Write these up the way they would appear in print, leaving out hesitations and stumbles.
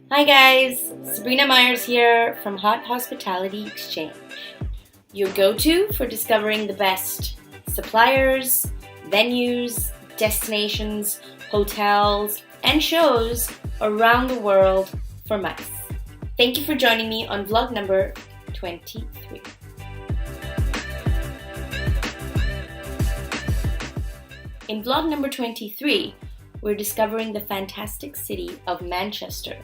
Hi guys, Sabrina Meyers here from HotHospitalityExchange, your go-to for discovering the best suppliers, venues, destinations, hotels, and shows around the world for mice. Thank you for joining me on vlog number 23. In vlog number 23, we're discovering the fantastic city of Manchester.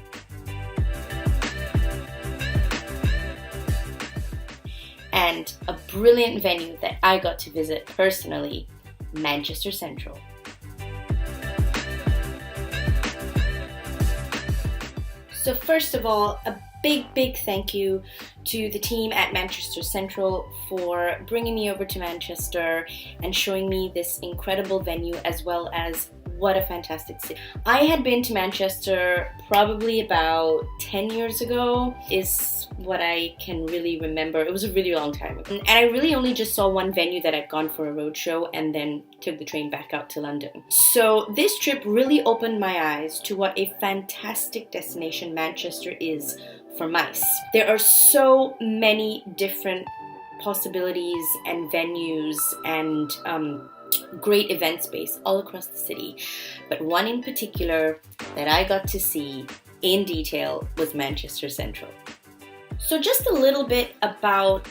And a brilliant venue that I got to visit personally, Manchester Central. So first of all, a big thank you to the team at Manchester Central for bringing me over to Manchester and showing me this incredible venue, as well as what a fantastic city. I had been to Manchester probably about 10 years ago, is what I can really remember. It was a really long time ago. And I really only just saw one venue that I'd gone for a road show and then took the train back out to London. So this trip really opened my eyes to what a fantastic destination Manchester is for mice. There are so many different possibilities and venues and great event space all across the city, but one in particular that I got to see in detail was Manchester Central. So just a little bit about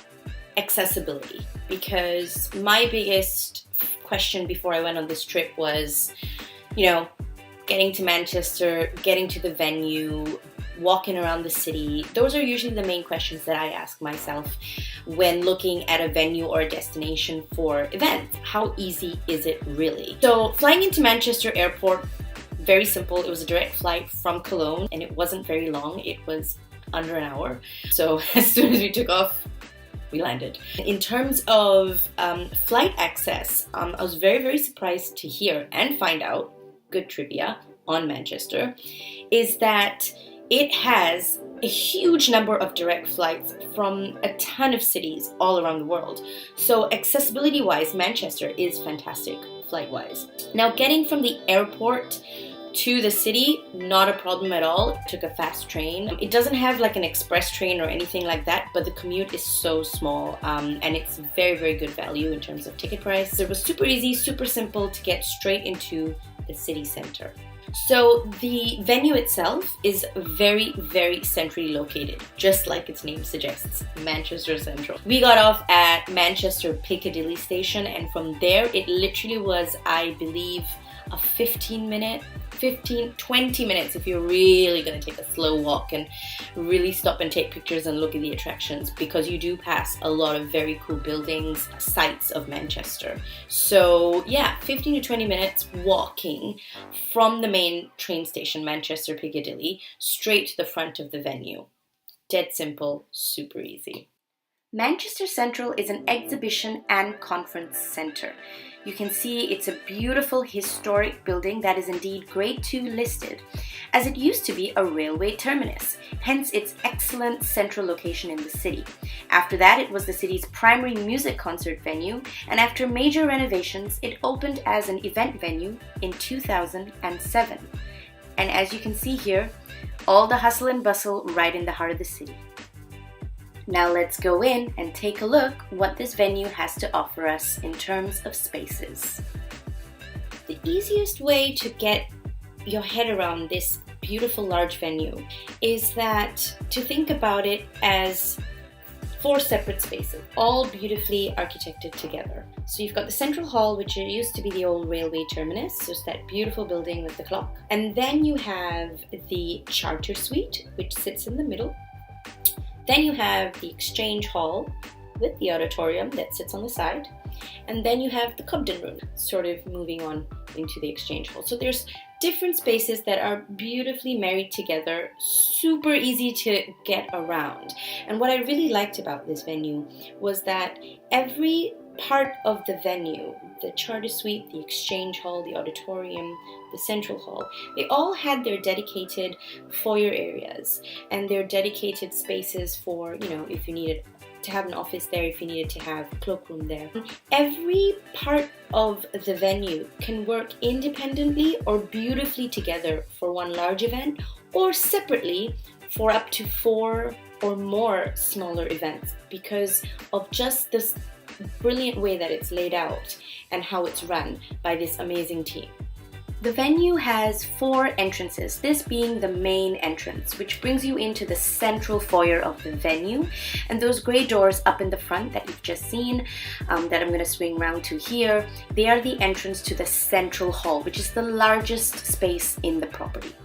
accessibility, because my biggest question before I went on this trip was, getting to Manchester, getting to the venue, walking around the city. Those are usually the main questions that I ask myself when looking at a venue or a destination for events. How easy is it really? So flying into Manchester Airport, very simple. It was a direct flight from Cologne and it wasn't very long. It was under an hour. So as soon as we took off, we landed. In terms of flight access, I was very surprised to hear and find out, good trivia on Manchester, is that it has a huge number of direct flights from a ton of cities all around the world. So accessibility-wise, Manchester is fantastic flight-wise. Now, getting from the airport to the city, not a problem at all. Took a fast train. It doesn't have like an express train or anything like that, but the commute is so small and it's very good value in terms of ticket price. So it was super easy, super simple to get straight into the city center. So the venue itself is very centrally located, just like its name suggests, Manchester Central. We got off at Manchester Piccadilly Station, and from there it literally was, I believe, a 20 minutes if you're really going to take a slow walk and really stop and take pictures and look at the attractions, because you do pass a lot of very cool buildings, sites of Manchester. So yeah, 15 to 20 minutes walking from the main train station, Manchester Piccadilly, straight to the front of the venue. Dead simple, super easy. Manchester Central is an exhibition and conference center. You can see it's a beautiful historic building that is indeed Grade 2 listed, as it used to be a railway terminus, hence its excellent central location in the city. After that, it was the city's primary music concert venue, and after major renovations, it opened as an event venue in 2007. And as you can see here, all the hustle and bustle right in the heart of the city. Now let's go in and take a look what this venue has to offer us in terms of spaces. The easiest way to get your head around this beautiful large venue is that to think about it as 4 separate spaces, all beautifully architected together. So you've got the central hall, which used to be the old railway terminus, so it's that beautiful building with the clock. And then you have the charter suite, which sits in the middle. Then you have the exchange hall with the auditorium that sits on the side. And then you have the Cobden room, sort of moving on into the exchange hall. So there's different spaces that are beautifully married together, super easy to get around. And what I really liked about this venue was that every part of the venue, the charter suite, the exchange hall, the auditorium, the central hall, they all had their dedicated foyer areas and their dedicated spaces for, if you needed to have an office there, if you needed to have a cloakroom there. Every part of the venue can work independently or beautifully together for one large event, or separately for up to 4 or more smaller events, because of just this brilliant way that it's laid out and how it's run by this amazing team. The venue has 4 entrances, this being the main entrance, which brings you into the central foyer of the venue. And those grey doors up in the front that you've just seen, that I'm going to swing around to here, they are the entrance to the central hall, which is the largest space in the property.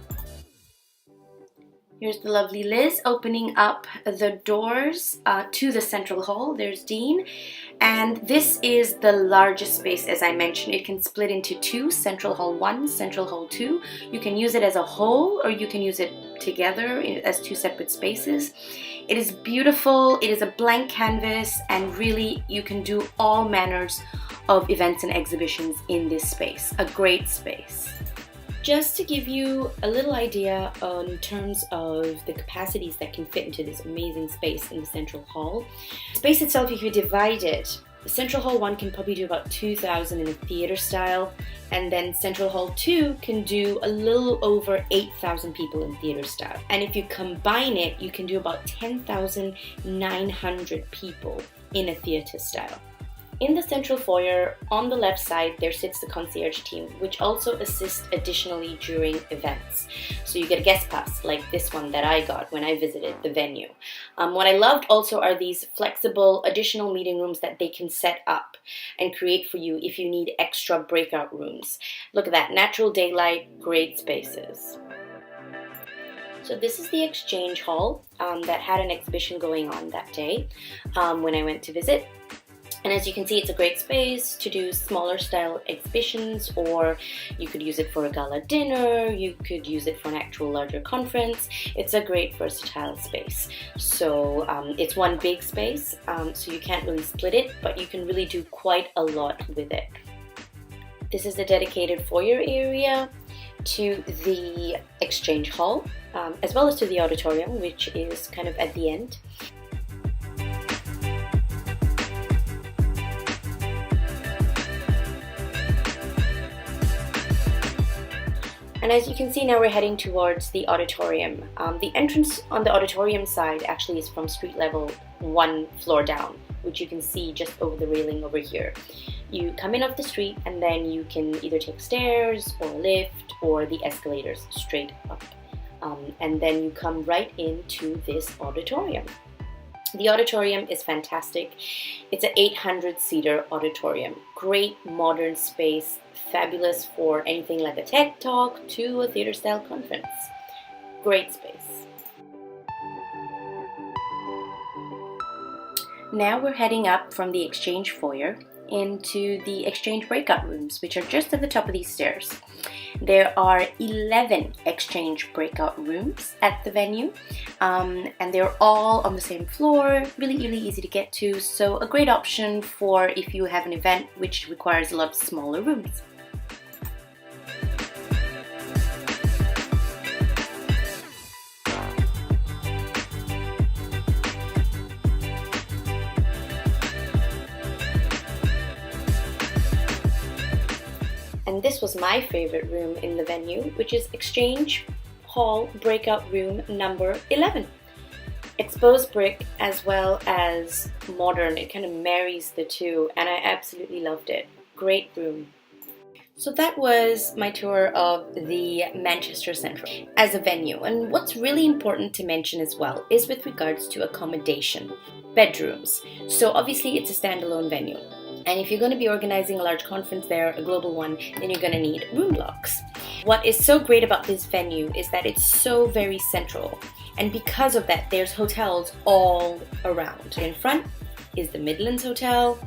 Here's the lovely Liz opening up the doors to the central hall. There's Dean. And this is the largest space, as I mentioned. It can split into 2, Central Hall 1, Central Hall 2. You can use it as a whole, or you can use it together as 2 separate spaces. It is beautiful. It is a blank canvas, and really you can do all manners of events and exhibitions in this space. A great space. Just to give you a little idea in terms of the capacities that can fit into this amazing space in the Central Hall. The space itself, if you divide it, the Central Hall 1 can probably do about 2,000 in a theatre style, and then Central Hall 2 can do a little over 8,000 people in theatre style. And if you combine it, you can do about 10,900 people in a theatre style. In the central foyer, on the left side, there sits the concierge team, which also assists additionally during events. So you get a guest pass, like this one that I got when I visited the venue. What I loved also are these flexible additional meeting rooms that they can set up and create for you if you need extra breakout rooms. Look at that, natural daylight, great spaces. So this is the exchange hall that had an exhibition going on that day when I went to visit. And as you can see, it's a great space to do smaller style exhibitions, or you could use it for a gala dinner, you could use it for an actual larger conference. It's a great versatile space. So it's one big space, so you can't really split it, but you can really do quite a lot with it. This is the dedicated foyer area to the exchange hall, as well as to the auditorium, which is kind of at the end. And as you can see, now we're heading towards the auditorium. The entrance on the auditorium side actually is from street level 1 floor down, which you can see just over the railing over here. You come in off the street, and then you can either take stairs or a lift or the escalators straight up. And then you come right into this auditorium. The auditorium is fantastic. It's an 800-seater auditorium. Great modern space, fabulous for anything like a tech talk to a theater-style conference. Great space. Now we're heading up from the exchange foyer into the exchange breakout rooms, which are just at the top of these stairs. There are 11 exchange breakout rooms at the venue, and they're all on the same floor, really easy to get to, so a great option for if you have an event which requires a lot of smaller rooms. And this was my favorite room in the venue, which is Exchange Hall Breakout Room number 11. Exposed brick as well as modern, it kind of marries the two, and I absolutely loved it. Great room. So that was my tour of the Manchester Central as a venue. And what's really important to mention as well is with regards to accommodation, bedrooms. So obviously it's a standalone venue. And if you're going to be organizing a large conference there, a global one, then you're going to need room blocks. What is so great about this venue is that it's so very central. And because of that, there's hotels all around. In front is the Midlands Hotel.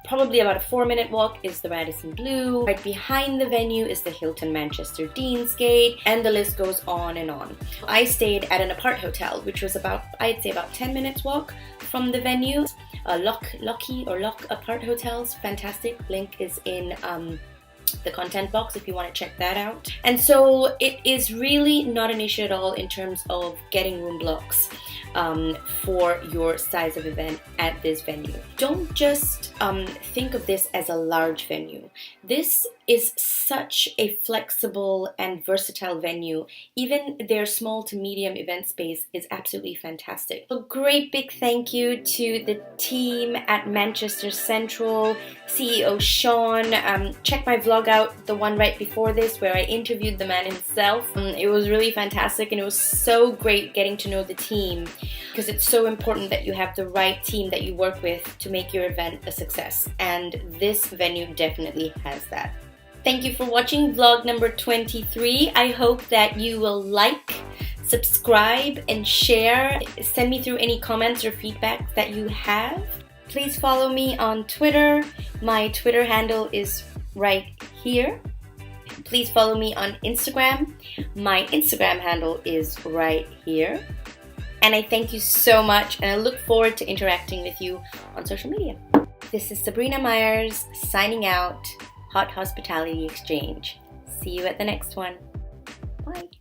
Probably about a 4-minute walk is the Radisson Blu. Right behind the venue is the Hilton Manchester Deansgate, and the list goes on and on. I stayed at an apart hotel, which was I'd say about 10 minutes walk from the venue. Lock Apart Hotels, fantastic. Link is in the content box if you want to check that out. And so it is really not an issue at all in terms of getting room blocks. for your size of event at this venue. Don't just think of this as a large venue. This is such a flexible and versatile venue. Even their small to medium event space is absolutely fantastic. A great big thank you to the team at Manchester Central, CEO Sean. Check my vlog out, the one right before this, where I interviewed the man himself. It was really fantastic, and it was so great getting to know the team, because it's so important that you have the right team that you work with to make your event a success, and this venue definitely has that. Thank you for watching vlog number 23. I hope that you will like, subscribe, and share. Send me through any comments or feedback that you have. Please follow me on Twitter. My Twitter handle is right here. Please follow me on Instagram. My Instagram handle is right here. And I thank you so much, and I look forward to interacting with you on social media. This is Sabrina Meyers signing out. Hot Hospitality Exchange. See you at the next one. Bye.